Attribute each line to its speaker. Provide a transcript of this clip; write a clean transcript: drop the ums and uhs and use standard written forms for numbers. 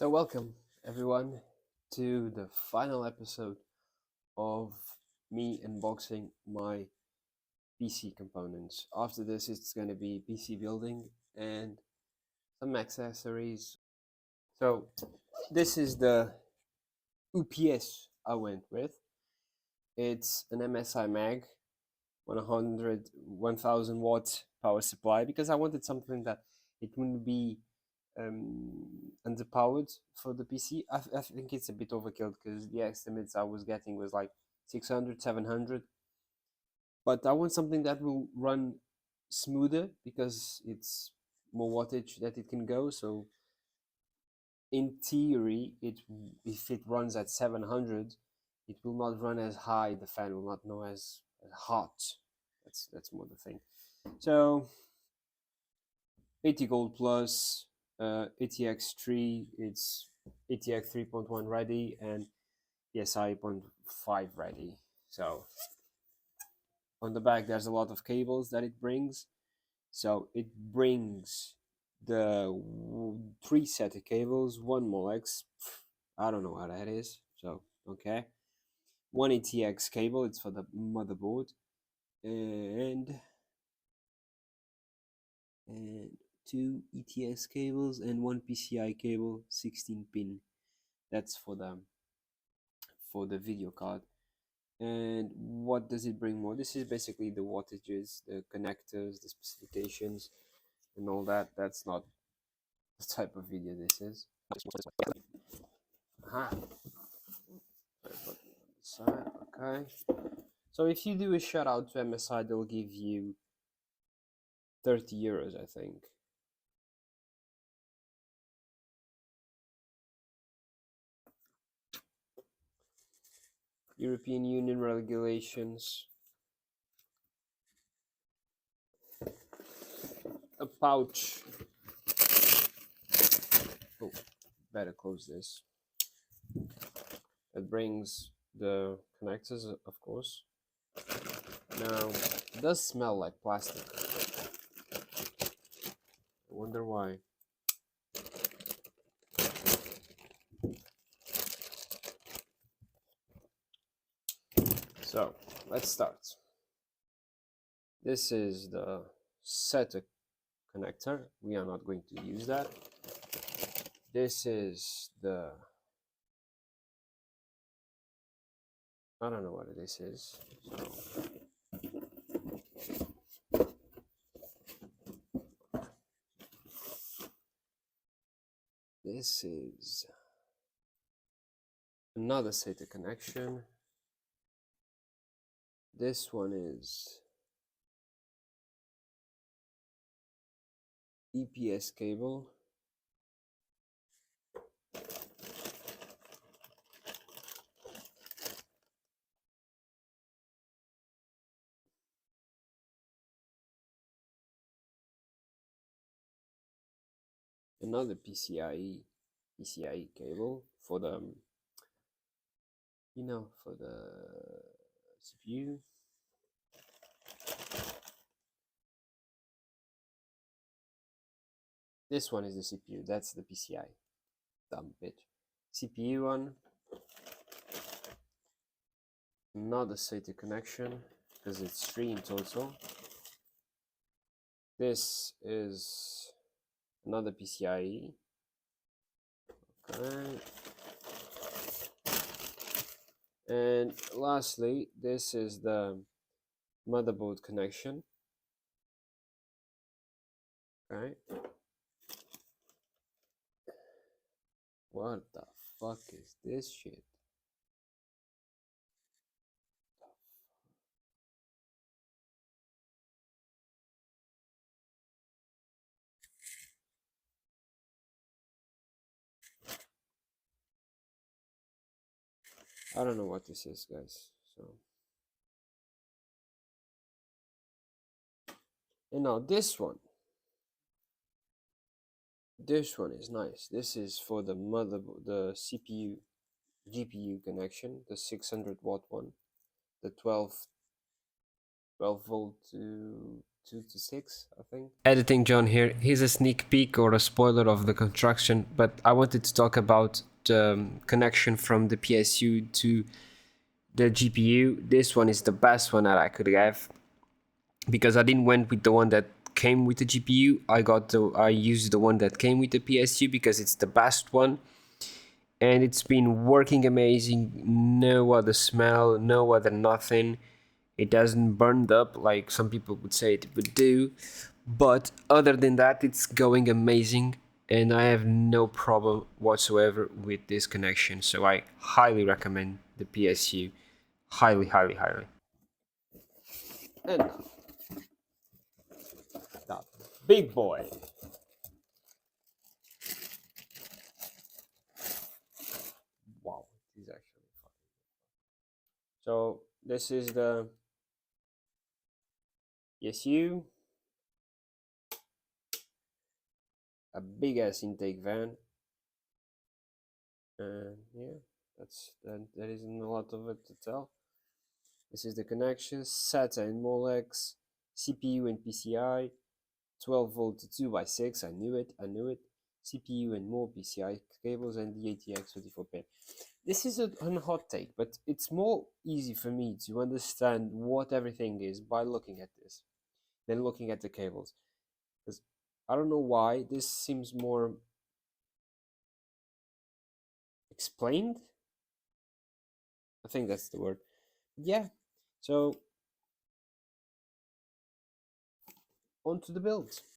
Speaker 1: So welcome everyone to the final episode of me unboxing my PC components. After this it's going to be PC building and some accessories. So this is the UPS I went with. It's an MSI MAG 1000 watt power supply because I wanted something that it wouldn't be underpowered for the PC. I think it's a bit overkill because the estimates I was getting was like 600, 700. But I want something that will run smoother because it's more wattage that it can go. So in theory, if it runs at 700, it will not run as high. The fan will not know as hot. That's more the thing. So 80 gold plus, ATX3, it's ATX 3.1 ready and ESI 0.5 ready. So on the back there's a lot of cables that it brings. So it brings the 3 set of cables, 1 Molex, I don't know what that is, so okay. 1 ATX cable, it's for the motherboard, and 2 ETX cables and 1 PCI cable, 16 pin. That's for the video card. And what does it bring more? This is basically the wattages, the connectors, the specifications, and all that. That's not the type of video this is. Aha. Okay. So if you do a shout out to MSI, they'll give you 30 euros, I think. European Union regulations. A pouch. Oh, better close this. It brings the connectors, of course. Now, it does smell like plastic. I wonder why. So, let's start. This is the SATA connector. We are not going to use that. This is the... I don't know what this is. So, this is another SATA connection. This one is EPS cable. Another PCIe cable for the, for the CPU. This one is the CPU, that's the PCI. Dumb bitch. CPU one. Another SATA connection, because it's 3 in total. This is another PCIe. Okay. And lastly, this is the motherboard connection. Okay. What the fuck is this shit? I don't know what this is, guys. So, and now this one is nice. This is for the motherboard, the CPU GPU connection, the 600 watt one, the 12 volt to 2 to 6, I think. Editing John here. Here's a sneak peek or a spoiler of the construction, but I wanted to talk about the connection from the PSU to the GPU. This one is the best one that I could have because I didn't went with the one that came with the GPU. I used the one that came with the PSU because it's the best one, and it's been working amazing. No other smell, no other nothing. It doesn't burn up like some people would say it would do, but other than that, it's going amazing, and I have no problem whatsoever with this connection. So I highly recommend the PSU. Highly, highly, highly. And that big boy. Wow, this is actually fun. So this is the PSU, a big ass intake van, and yeah, there isn't a lot of it to tell. This is the connections: SATA and Molex, CPU and PCI, 12 volt 2x6. I knew it. I knew it. CPU and more PCI cables, and the ATX 24 pin. This is a hot take, but it's more easy for me to understand what everything is by looking at this than looking at the cables. Because I don't know why this seems more explained. I think that's the word. Yeah. So on to the build.